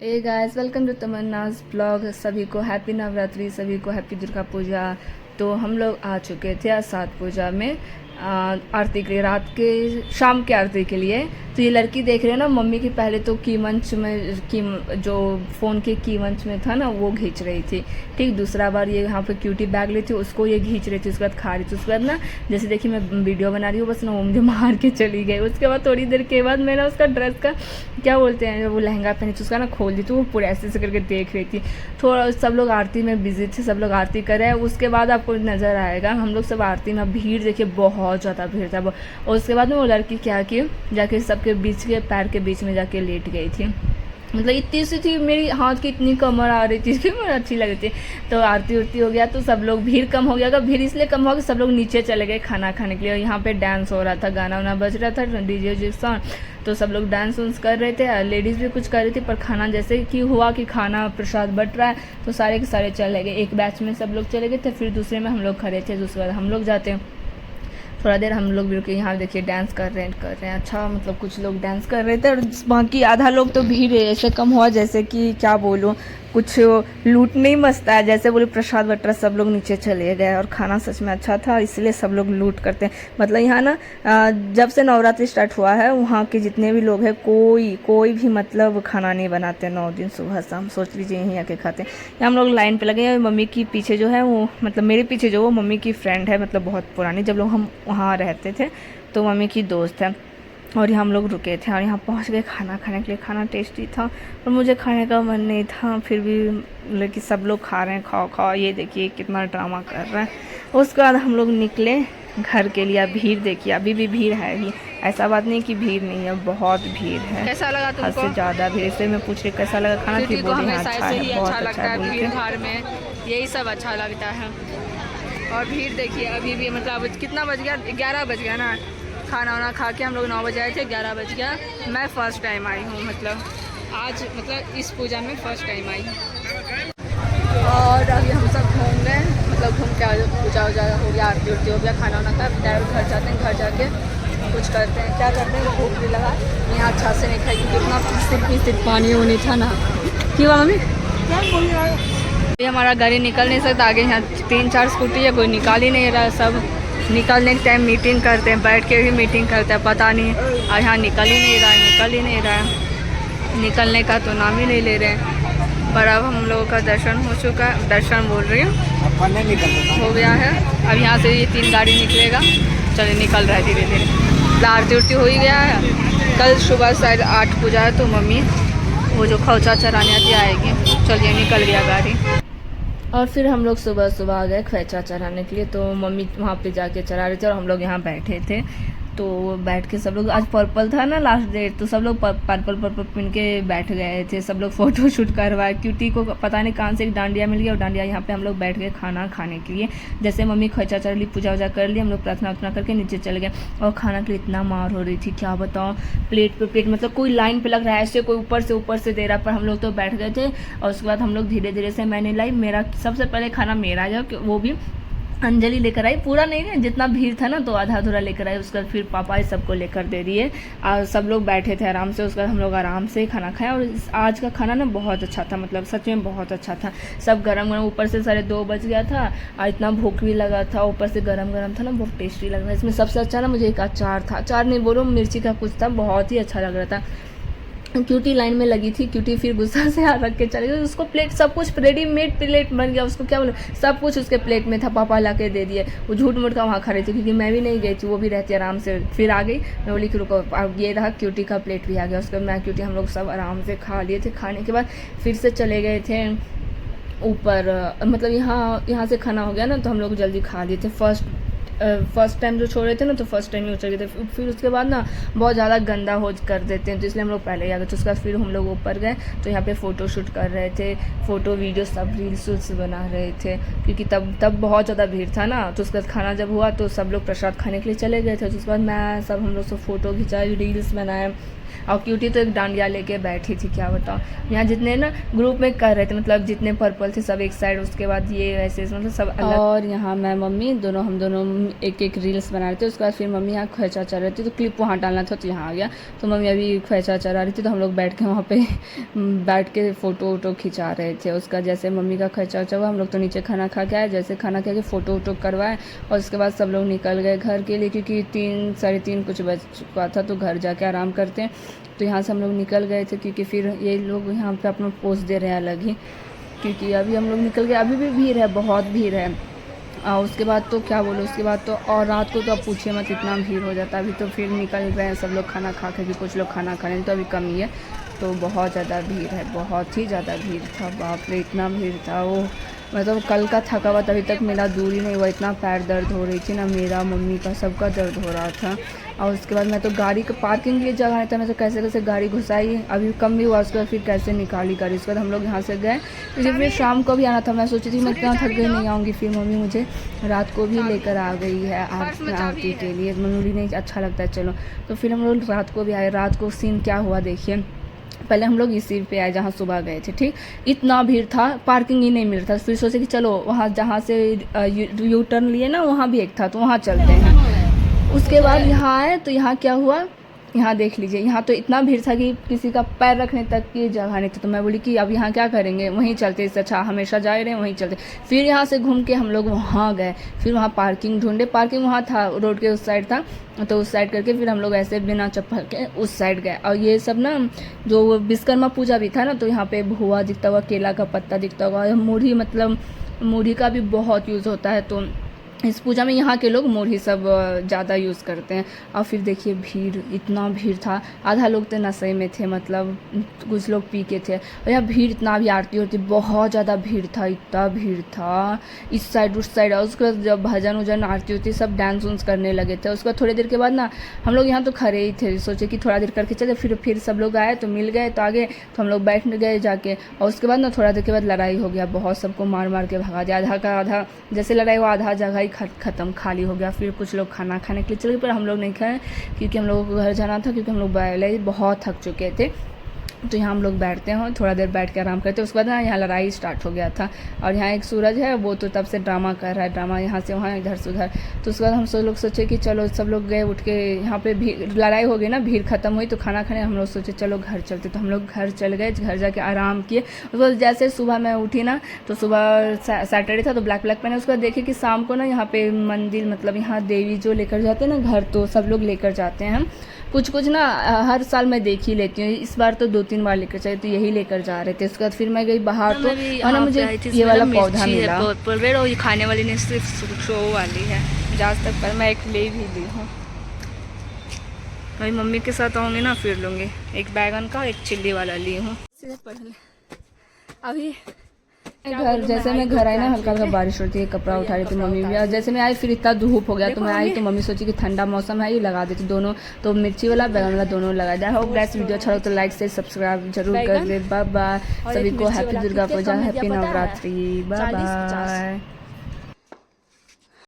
Hey guys, welcome to Tamanna's blog. सभी को happy Navratri, सभी को हैप्पी दुर्गा पूजा। तो हम लोग आ चुके थे आज सात पूजा में आरती के लिए, रात के शाम के आरती के लिए। तो ये लड़की देख रहे हैं ना, मम्मी की पहले तो की मंच में जो फ़ोन के की मंच में था ना वो खींच रही थी। ठीक, दूसरा बार ये यहाँ पे क्यूटी बैग ली थी, उसको ये खींच रही थी, उसके बाद खा रही थी। उसके बाद ना जैसे देखिए मैं वीडियो बना रही हूँ, बस ना वो मुझे मार के चली गई। उसके बाद थोड़ी देर के बाद मैंने उसका ड्रेस का क्या बोलते हैं, वो लहंगा पहनी थी उसका ना खोल दी, तो वो पूरे ऐसे करके देख रही थी। थोड़ा सब लोग आरती में बिजी थे, सब लोग आरती कर रहे हैं। उसके बाद आपको नज़र आएगा हम लोग सब आरती में, भीड़ देखिए बहुत ज़्यादा भीड़ था। और उसके बाद में वो लड़की क्या की, जाके सबके बीच के पैर के बीच में जाके लेट गई थी। मतलब इतनी सी थी, मेरी हाथ की इतनी कमर आ रही थी कि मुझे अच्छी लग रही थी। तो आरती उरती हो गया तो सब लोग, भीड़ कम हो गया। भीड़ इसलिए कम हो गया, सब लोग नीचे चले गए खाना खाने के लिए। और यहाँ पे डांस हो रहा था, गाना वाना बज रहा था, डीजे उजे सॉन्ग। तो सब लोग डांस उन्स कर रहे थे, लेडीज़ भी कुछ कर रही थी। पर खाना जैसे कि हुआ कि खाना प्रसाद बट रहा है तो सारे के सारे चले गए। एक बैच में सब लोग चले गए थे, फिर दूसरे में हम लोग खड़े थे, दूसरे बाद हम लोग जाते हैं। थोड़ा देर हम लोग भी रुके। यहाँ देखिए डांस कर रहे हैं। अच्छा, मतलब कुछ लोग डांस कर रहे थे और बाकी आधा लोग तो भीड़ ऐसे कम हुआ जैसे कि क्या बोलूँ, कुछ लूट नहीं मचता है। जैसे बोले प्रसाद वटरा सब लोग नीचे चले गए। और खाना सच में अच्छा था, इसलिए सब लोग लूट करते हैं। मतलब यहाँ ना जब से नवरात्रि स्टार्ट हुआ है, वहाँ के जितने भी लोग हैं कोई भी मतलब खाना नहीं बनाते 9 दिन सुबह शाम। सोच लीजिए यहीं आके खाते हैं। यहाँ हम लोग लाइन पे लगे हैं। मम्मी की पीछे जो है वो, मतलब मेरे पीछे जो वो मम्मी की फ्रेंड है, मतलब बहुत पुरानी, जब लोग हम वहाँ रहते थे तो मम्मी की दोस्त है। और यहाँ हम लोग रुके थे और यहाँ पहुँच गए खाना खाने के लिए। खाना टेस्टी था और मुझे खाने का मन नहीं था, फिर भी लेकिन सब लोग खा रहे हैं। खाओ खाओ, ये देखिए कितना ड्रामा कर रहा है। उसके बाद हम लोग निकले घर के लिए। भीड़ देखिए, अभी भी भीड़ है ही, ऐसा बात नहीं कि भीड़ नहीं है, बहुत भीड़ है। कैसा लगा तुमको? हद से ज़्यादा भीड़। इसलिए मैं पूछ रही कैसा लगा खाना, थी बोली हाँ अच्छा है, बहुत अच्छा है बोल भीड़ के। भाड़ में यही सब अच्छा लगता है। और भीड़ देखिए अभी भी, मतलब कितना बज गया, 11 बज गया ना। खाना वाना खा के हम लोग 9 बजे आए थे, 11 बज गया। मैं फ़र्स्ट टाइम आई हूँ, मतलब आज, मतलब इस पूजा में फ़र्स्ट टाइम आई हूँ। और अभी हम सब घूम गए, मतलब घूम के पूजा वूजा हो गया, आरती उरती हो गया, खाना वाना खा डायरेक्ट घर जाते हैं। घर जाके कुछ करते हैं, क्या करते हैं, भूख भी लगा। यहाँ अच्छा से नहीं खाई क्योंकि इतना सिर्फ पानी वानी था ना। क्यों मम्मी क्या बोल रहा है? हमारा गाड़ी निकल नहीं सकता आगे। यहाँ 3-4 स्कूटी है, कोई निकाल ही नहीं रहा है। सब निकलने के टाइम मीटिंग करते हैं, बैठ के भी मीटिंग करते हैं, पता नहीं। और यहाँ निकल ही नहीं रहा है, निकलने का तो नाम ही नहीं ले रहे हैं। पर अब हम लोगों का दर्शन हो चुका है, दर्शन बोल रही हूँ, हो गया है। अब यहाँ से ये 3 गाड़ी निकलेगा, चलिए निकल रहा है धीरे धीरे। आरती उरती हो ही गया है। कल सुबह शायद 8 पूजा है, तो मम्मी वो जो खौचा चराने आती आएगी। चलिए निकल गया गाड़ी। और फिर हम लोग सुबह सुबह आ गए खैचा चढ़ाने के लिए। तो मम्मी वहाँ पे जाके चढ़ा रहे थे और हम लोग यहाँ बैठे थे। तो बैठ के सब लोग, आज पर्पल था ना लास्ट डेट, तो सब लोग पर्पल पहन के बैठ गए थे। सब लोग फ़ोटो शूट करवाए। क्यूटी को पता नहीं कहाँ से एक डांडिया मिल गया और डांडिया यहाँ पे हम लोग बैठ गए खाना खाने के लिए। जैसे मम्मी खैचा चढ़ ली, पूजा वूजा कर ली, हम लोग प्रार्थना उतना करके नीचे चले गए। और खाना के लिए इतना मार हो रही थी, क्या बताओ। प्लेट पे प्लेट, मतलब कोई लाइन पे लग रहा है ऐसे, कोई ऊपर से दे रहा, पर हम लोग तो बैठ गए थे। और उसके बाद हम लोग धीरे धीरे से मैंने लाई, मेरा सबसे पहले खाना मेरा आया, वो भी अंजलि लेकर आई। पूरा नहीं है, जितना भीड़ था ना तो आधा अधूरा लेकर आई। उसके बाद फिर पापा ही सबको लेकर दे दिए और सब लोग बैठे थे आराम से। उसके बाद हम लोग आराम से खाना खाया। और आज का खाना ना बहुत अच्छा था, मतलब सच में बहुत अच्छा था। सब गरम गरम, ऊपर से 2:30 बज गया था और इतना भूख भी लगा था, ऊपर से गरम गरम था ना, बहुत टेस्टी लग रहा है। इसमें सबसे अच्छा ना मुझे एक अचार था, अचार नहीं बोलो, मिर्ची का कुछ था, बहुत ही अच्छा लग रहा था। क्यूटी लाइन में लगी थी, क्यूटी फिर गुस्सा से हाथ रख के चले गई। उसको प्लेट सब कुछ रेडीमेड प्लेट बन गया, उसको क्या बोले, सब कुछ उसके प्लेट में था, पापा ला के दे दिए। वो झूठ मूठ का वहाँ खड़े थे क्योंकि मैं भी नहीं गई थी, वो भी रहती आराम से। फिर आ गई, मैं बोली कि रुको, ये रहा क्यूटी का प्लेट भी आ गया। उसके बाद मैं क्यूटी हम लोग सब आराम से खा लिए थे। खाने के बाद फिर से चले गए थे ऊपर, मतलब यहाँ से खाना हो गया ना तो हम लोग जल्दी खा लिए थे। फर्स्ट टाइम जो छोड़े थे ना तो फर्स्ट टाइम ही उतर गए थे। फिर उसके बाद ना बहुत ज़्यादा गंदा हो कर देते हैं, तो इसलिए हम लोग पहले ही आ गए। तो उसके बाद फिर हम लोग ऊपर गए, तो यहाँ पे फ़ोटो शूट कर रहे थे, फ़ोटो वीडियो सब रील्स बना रहे थे क्योंकि तब बहुत ज़्यादा भीड़ था ना। तो उसके बाद खाना जब हुआ तो सब लोग प्रसाद खाने के लिए चले गए थे। तो उसके बाद मैं सब हम लोग सब फ़ोटो खिंचाए, रील्स बनाए, और क्यूटी तो एक डांडिया लेके बैठी थी, क्या बताऊँ। यहाँ जितने ना ग्रुप में कर रहे थे, मतलब जितने पर्पल थे सब एक साइड, उसके बाद ये ऐसे मतलब सब अलग। और यहाँ मैं मम्मी दोनों, हम दोनों एक एक रील्स बना रहे थे। उसके बाद फिर मम्मी यहाँ ख्वैचा चढ़ रही थी, तो क्लिप वहाँ डालना था तो यहाँ आ गया। तो मम्मी अभी ख्वैचा चढ़ा रही थी, तो हम लोग बैठ के वहाँ पे बैठ के फ़ोटो वोटो खिंचा रहे थे उसका। जैसे मम्मी का ख्वैचा उचा हुआ, हम लोग तो नीचे खाना खा के आए, जैसे खाना खा के फ़ोटो वोटो करवाए और उसके बाद सब लोग निकल गए घर के लिए, क्योंकि 3 साढ़े 3 कुछ बज चुका था, तो घर जाके आराम करते हैं। तो यहाँ से हम लोग निकल गए थे, क्योंकि फिर ये लोग यहाँ पे अपना पोस्ट दे रहे हैं अलग ही, क्योंकि अभी हम लोग निकल गए। अभी भी भीड़ है, बहुत भीड़ है। उसके बाद तो क्या बोलो, उसके बाद तो और रात को तो अब पूछिए मत, इतना भीड़ हो जाता है। अभी तो फिर निकल रहे हैं सब लोग खाना खा के, कुछ लोग खाना खा रहे हैं, तो अभी कम ही है। तो बहुत ज़्यादा भीड़ है, बहुत ही ज़्यादा भीड़ था, बाप रे इतना भीड़ था। वो मतलब कल का थका हुआ अभी तक मेरा दूर ही नहीं हुआ, इतना पैर दर्द हो रही थी ना, मेरा मम्मी का सबका दर्द हो रहा था। और उसके बाद मैं तो गाड़ी का पार्किंग के लिए जगह नहीं था, मैं तो कैसे कैसे गाड़ी घुसाई, अभी कम भी हुआ। उसके बाद फिर कैसे निकाली गाड़ी। उसके बाद हम लोग यहाँ से गए, क्योंकि फिर शाम को भी आना था। मैं सोची थी मैं इतना थक गई नहीं आऊँगी, फिर मम्मी मुझे रात को भी लेकर आ गई है आरती के लिए। मम्मी नहीं अच्छा लगता है चलो, तो फिर हम लोग रात को भी आए। रात को सीन क्या हुआ देखिए। पहले हम लोग इसी पे आए जहाँ सुबह गए थे, ठीक। इतना भीड़ था, पार्किंग ही नहीं मिल रहा था। फिर सोचे कि चलो वहाँ जहाँ से यू टर्न लिए ना, वहाँ भी एक था, तो वहाँ चलते हैं। उसके बाद यहाँ आए तो यहाँ क्या हुआ, यहाँ देख लीजिए, यहाँ तो इतना भीड़ था कि किसी का पैर रखने तक की जगह नहीं थी। तो मैं बोली कि अब यहाँ क्या करेंगे, वहीं चलते, इससे अच्छा हमेशा जा रहे हैं वहीं चलते। फिर यहाँ से घूम के हम लोग वहाँ गए, फिर वहाँ पार्किंग ढूंढे। पार्किंग वहाँ था, रोड के उस साइड था, तो उस साइड करके फिर हम लोग ऐसे बिना चप्पल के उस साइड गए। और ये सब ना जो विश्वकर्मा पूजा भी था ना, तो यहाँ पे भुआ दिखता हुआ, केला का पत्ता दिखता हुआ, मूढ़ी, मतलब मूढ़ी का भी बहुत यूज़ होता है। तो इस पूजा में यहाँ के लोग मूढ़ी सब ज़्यादा यूज़ करते हैं। और फिर देखिए भीड़, इतना भीड़ था, आधा लोग तो नशे में थे, मतलब कुछ लोग पी के थे। और यहाँ भीड़ इतना भी आरती होती, बहुत ज़्यादा भीड़ था, इतना भीड़ था इस साइड उस साइड। और उसके बाद जब भजन उजन आरती होती, सब डांस उन्स करने लगे थे। उसके बाद थोड़ी देर के बाद ना हम लोग यहाँ तो खड़े ही थे, सोचे कि थोड़ा देर करके चले। फिर सब लोग आए तो मिल गए, तो आगे तो हम लोग बैठ गए जाके। और उसके बाद ना थोड़ा देर के बाद लड़ाई हो गया, बहुत सबको मार मार के भगा दिया। आधा का आधा जैसे लड़ाई हुआ, आधा जगह ही ख़त्म, खाली हो गया। फिर कुछ लोग खाना खाने के लिए चले गए, पर हम लोग नहीं खाए, क्योंकि हम लोगों को घर जाना था, क्योंकि हम लोग पहले बहुत थक चुके थे। तो यहाँ हम लोग बैठते हैं, थोड़ा देर बैठ के आराम करते हैं। उसके बाद ना यहाँ लड़ाई स्टार्ट हो गया था। और यहाँ एक सूरज है, वो तो तब से ड्रामा कर रहा है, ड्रामा यहाँ से वहाँ, इधर से उधर। तो उसके बाद हम सब लोग सोचे कि चलो, सब लोग गए उठ के, यहाँ पे लड़ाई हो गई ना, भीड़ खत्म हुई, तो खाना खाने हम लोग सोचे चलो घर चलते। तो हम लोग घर चल गए, घर जाके आराम किए। उसके बाद जैसे सुबह मैं उठी ना, तो सुबह सैटरडे था, तो ब्लैक पहने। उसके बाद देखे कि शाम को ना यहाँ पे मंदिर, मतलब यहाँ देवी जो लेकर जाते हैं ना घर, तो सब लोग लेकर जाते हैं। कुछ ना हर साल मैं देख ही लेती हूँ, इस बार तो 2-3 बार लेकर जाए, तो यही लेकर जा रहे थे। उसके बाद फिर मैं गई बाहर, तो और ना मुझे ये वाला पौधा मिला, और ये खाने वाली नहीं, सिर्फ शो वाली है। आज तक पर मैं एक ले भी ली हूँ, मेरी मम्मी के साथ आऊँगी ना फिर लूँगी। एक बैगन का, एक चिल्ली वाला ली हूँ। अभी घर, जैसे मैं घर आई ना, हल्का हल्का बारिश होती है, कपड़ा उठा रही थी मम्मी भी। और जैसे मैं आई फिर इतना धूप हो गया, तो मैं आई तो मम्मी सोची कि ठंडा मौसम है, ये लगा देती दोनों। तो मिर्ची वाला, बैगन वाला दोनों लगा दिया। होप गाइस वीडियो अच्छा हो तो लाइक से सब्सक्राइब जरूर कर दे। बाय बाय, सभी को happy Durga Puja, happy Navratri, bye bye.